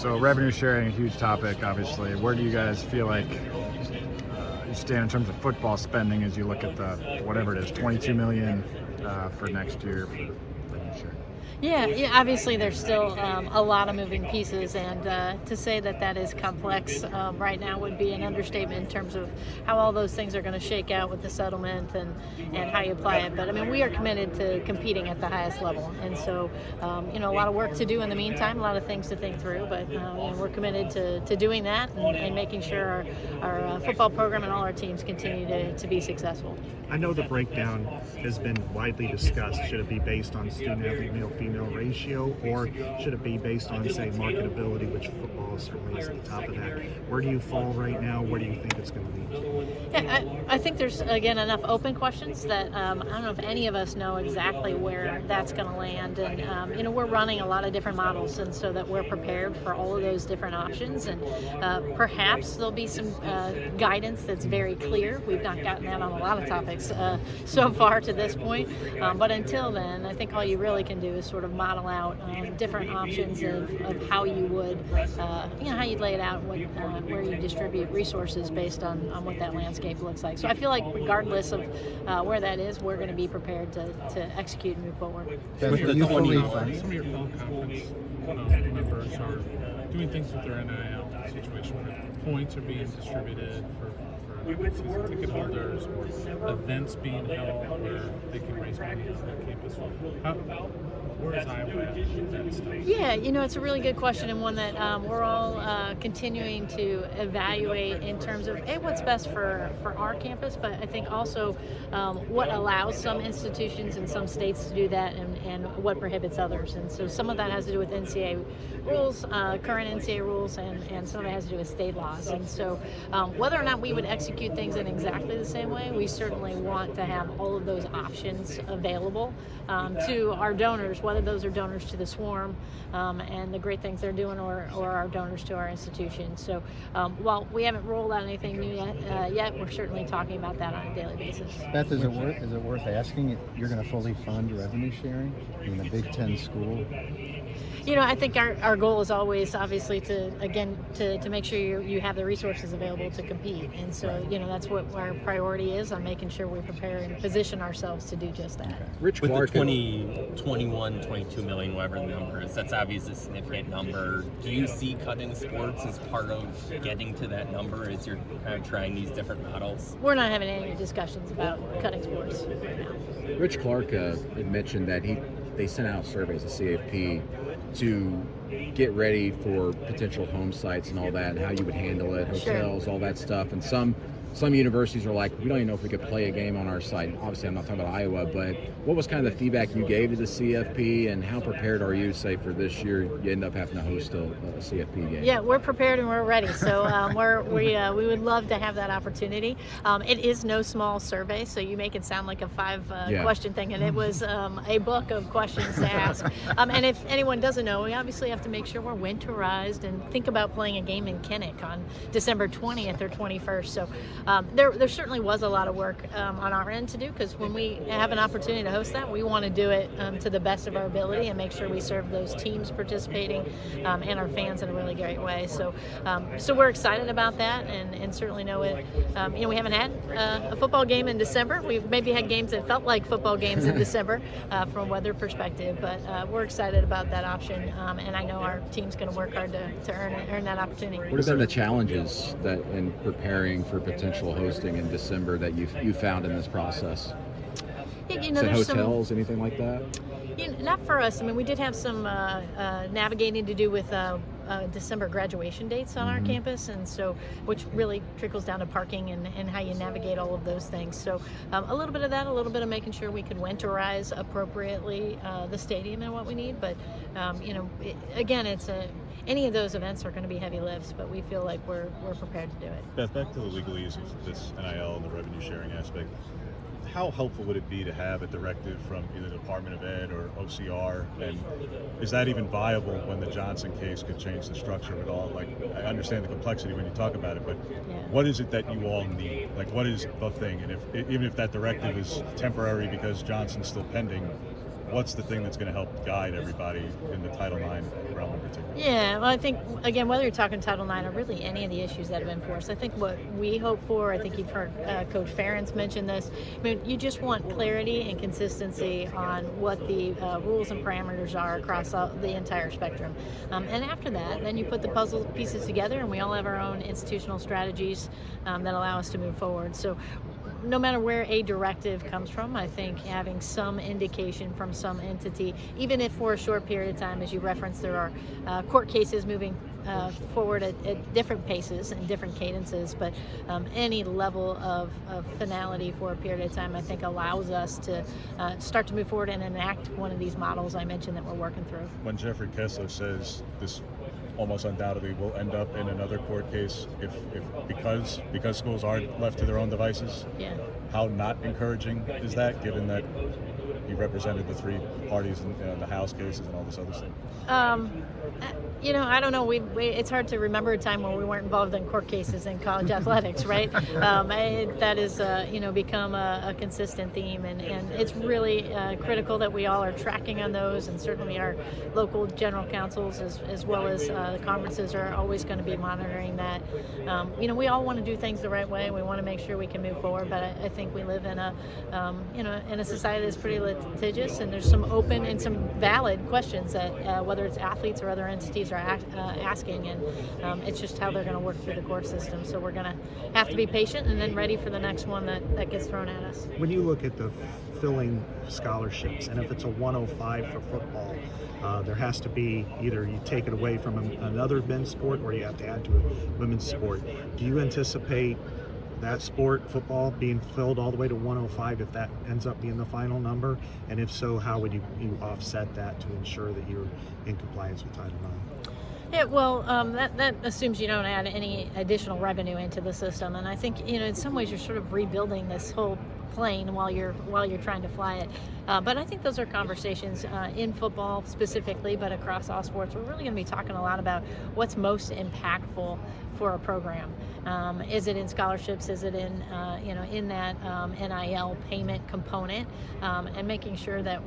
So revenue sharing, a huge topic, obviously. Where do you guys feel like you stand in terms of football spending as you look at the, whatever it is, $22 million for next year for revenue sharing? Yeah, obviously there's still a lot of moving pieces, and to say that is complex right now would be an understatement in terms of how all those things are going to shake out with the settlement and how you apply it. But I mean, we are committed to competing at the highest level, and so a lot of work to do in the meantime, a lot of things to think through, but we're committed to doing that and making sure our football program and all our teams continue to be successful. I know the breakdown has been widely discussed. Should it be based on student-athlete male-female ratio, or should it be based on, say, marketability, which football certainly is at the top of that? Where do you fall right now? Where do you think it's going to lead? Yeah, I think there's, again, enough open questions that I don't know if any of us know exactly where that's going to land. And, we're running a lot of different models, and so that we're prepared for all of those different options. And perhaps there'll be some guidance that's very clear. We've not gotten that on a lot of topics so far to this point. But until then, I think all you really can do is sort of model out different options of how you would, how you'd lay it out, where you distribute resources based on what that landscape looks like. So I feel like regardless of where that is, we're going to be prepared to execute and move forward. Some of your fellow conference members are doing things with their NIL situation where points are being distributed for season ticket holders or events being held where they can raise money on their campus. Where is Iowa at with that stuff? Yeah, it's a really good question, and one that we're all continuing to evaluate in terms of what's best for our campus, but I think also what allows some institutions in some states to do that and what prohibits others. And so some of that has to do with NCAA rules, current NCAA rules, and some of it has to do with state laws. And so whether or not we would execute things in exactly the same way, we certainly want to have all of those options available to our donors, whether those are donors to the Swarm and the great things they're doing, or our donors to our institution. So while we haven't rolled out anything new yet, we're certainly talking about that on a daily basis. Beth, is it worth asking if you're going to fully fund revenue sharing in a Big Ten school? I think our goal is always, obviously, to make sure you have the resources available to compete. And so, that's what our priority is, on making sure we prepare and position ourselves to do just that. Okay. Rich Clark, with the 22 million, whatever the number is, that's obviously a significant number. Do you see cutting sports as part of getting to that number as you're kind of trying these different models? We're not having any discussions about cutting sports right now. Rich Clark had mentioned that they sent out surveys, the CFP, to get ready for potential home sites and all that, and how you would handle it, hotels, all that stuff. And some universities are like, we don't even know if we could play a game on our site. Obviously, I'm not talking about Iowa, but what was kind of the feedback you gave to the CFP, and how prepared are you, say, for this year, you end up having to host a CFP game? Yeah, we're prepared and we're ready. So we would love to have that opportunity. It is no small survey, so you make it sound like a question thing, and it was a book of questions to ask. And if anyone doesn't know, we obviously have to make sure we're winterized and think about playing a game in Kinnick on December 20th or 21st. So there certainly was a lot of work on our end to do, because when we have an opportunity to host that, we want to do it to the best of our ability and make sure we serve those teams participating and our fans in a really great way. So we're excited about that, and certainly know it. We haven't had a football game in December. We've maybe had games that felt like football games in December from a weather perspective, but we're excited about that option, and I know our team's going to work hard to earn that opportunity. What have been the challenges that in preparing for potential hosting in December that you found in this process? There's hotels, anything like that? Not for us. I mean, we did have some navigating to do with December graduation dates on our campus, and so which really trickles down to parking and how you navigate all of those things. So a little bit of that, a little bit of making sure we could winterize appropriately the stadium and what we need. But again, any of those events are going to be heavy lifts, but we feel like we're prepared to do it. Beth, back to the legalese of this NIL and the revenue sharing aspect. How helpful would it be to have a directive from either the Department of Ed or OCR? And is that even viable when the Johnson case could change the structure of it all? Like, I understand the complexity when you talk about it, but what is it that you all need? Like, what is the thing? And even if that directive is temporary because Johnson's still pending, what's the thing that's going to help guide everybody in the Title IX realm in particular? Yeah, well, I think, again, whether you're talking Title IX or really any of the issues that have been forced, I think what we hope for, I think you've heard Coach Ferentz mention this, I mean, you just want clarity and consistency on what the rules and parameters are across the entire spectrum. And after that, then you put the puzzle pieces together, and we all have our own institutional strategies that allow us to move forward. So no matter where a directive comes from, I think having some indication from some entity, even if for a short period of time, as you referenced, there are court cases moving forward at different paces and different cadences, but any level of finality for a period of time, I think, allows us to start to move forward and enact one of these models I mentioned that we're working through. When Jeffrey Kessler says this almost undoubtedly will end up in another court case if because schools are left to their own devices. Yeah. How not encouraging is that, given that he represented the three parties in the House cases and all this other stuff? I don't know. It's hard to remember a time when we weren't involved in court cases in college athletics, right? That is, become a consistent theme, and it's really critical that we all are tracking on those, and certainly our local general councils as well as the conferences are always going to be monitoring that. We all want to do things the right way. We want to make sure we can move forward, but I think we live in a society that's pretty litigious, and there's some open and some valid questions that whether it's athletes or other entities are asking, and it's just how they're going to work through the court system. So we're going to have to be patient and then ready for the next one that gets thrown at us. When you look at the filling scholarships, and if it's a 105 for football, there has to be either you take it away from another men's sport or you have to add to a women's sport. Do you anticipate that sport, football, being filled all the way to 105 if that ends up being the final number? And if so, how would you offset that to ensure that you're in compliance with Title IX? Yeah, well, that assumes you don't add any additional revenue into the system, and I think in some ways you're sort of rebuilding this whole plane while you're trying to fly it. But I think those are conversations in football specifically, but across all sports. We're really going to be talking a lot about what's most impactful for a program. Is it in scholarships? Is it in in that NIL payment component? And making sure that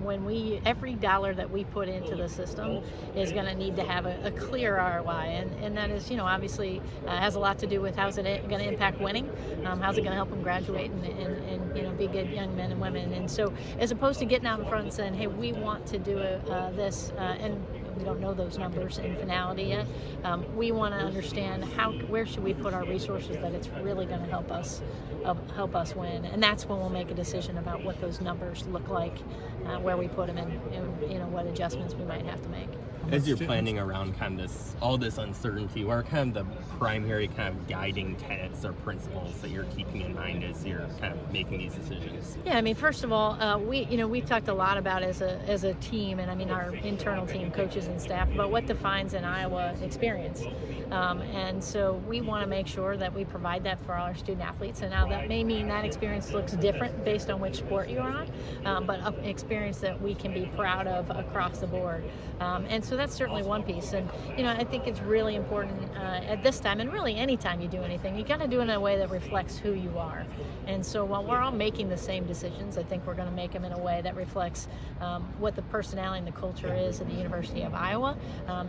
every dollar that we put into the system is going to need to have a clear ROI, and that is obviously has a lot to do with how's it going to impact winning, how's it going to help them graduate and be good young men and women. And so as opposed to getting out in front and saying, hey, we want to do this, and we don't know those numbers in finality yet, we want to understand where should we put our resources that it's really going to help us win, and that's when we'll make a decision about what those numbers look like, where we put them, and what adjustments we might have to make. As you're planning around kind of all this uncertainty, what are kind of the primary kind of guiding tenets or principles that you're keeping in mind as you're kind of making these decisions? Yeah, I mean, first of all, we've talked a lot about as a team, and I mean our internal team, coaches and staff, about what defines an Iowa experience. And so we want to make sure that we provide that for all our student athletes. And now that may mean that experience looks different based on which sport you're on, but an experience that we can be proud of across the board. And so that's certainly one piece. And I think it's really important at this time, and really any time you do anything, you got to do it in a way that reflects who you are. And so while we're all making the same decisions, I think we're going to make them in a way that reflects what the personality and the culture is at the University of Iowa.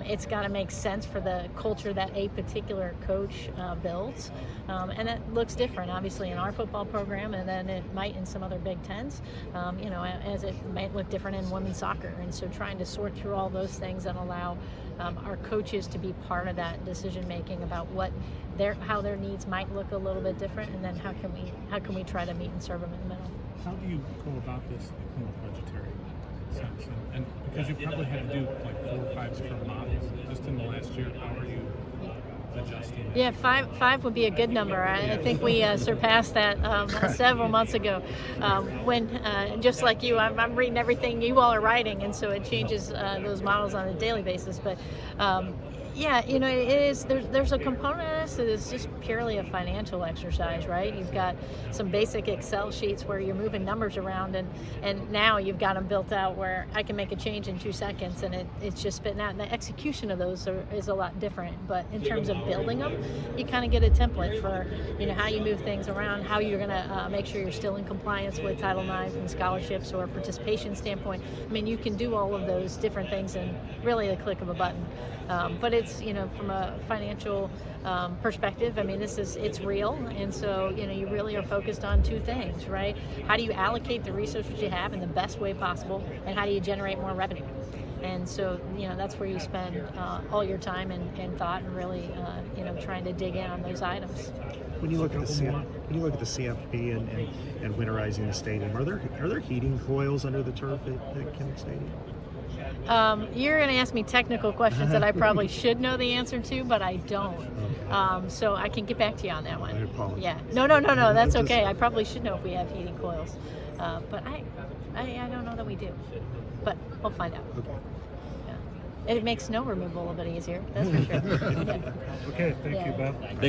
It's got to make sense for the culture that a particular coach builds, and that looks different obviously in our football program, and then it might in some other Big Tens, as it might look different in women's soccer. And so trying to sort through all those things and allow our coaches to be part of that decision making about how their needs might look a little bit different, and then how can we try to meet and serve them in the middle. How do you go about this from a budgetary sense? And because you probably had to do like 4 or 5 different models just in the last year, how are you adjusting that? Yeah, five would be a good number. I think we surpassed that several months ago. When just like you, I'm reading everything you all are writing, and so it changes those models on a daily basis. But Yeah, you know, it is. There's a component of this that is just purely a financial exercise, right? You've got some basic Excel sheets where you're moving numbers around, and now you've got them built out where I can make a change in 2 seconds, and it's just spitting out. And the execution of those is a lot different. But in terms of building them, you kind of get a template for, you know, how you move things around, how you're going to make sure you're still in compliance with Title IX from scholarships or participation standpoint. I mean, you can do all of those different things in really a click of a button. But it's, you know, from a financial perspective, I mean, it's real. And so, you know, you really are focused on 2 things, right? How do you allocate the resources you have in the best way possible? And how do you generate more revenue? And so, you know, that's where you spend all your time and thought and really, you know, trying to dig in on those items. When you look at the CFP and winterizing the stadium, are there heating coils under the turf at Kinnick Stadium? You're going to ask me technical questions that I probably should know the answer to, but I don't. Okay. So I can get back to you on that one. I apologize. Yeah. No. That's okay. I probably should know if we have heating coils, but I don't know that we do. But we'll find out. Okay. Yeah. It makes snow removal a little bit easier. That's for sure. Yeah. Okay. Thank Yeah. you, Beth. Thanks.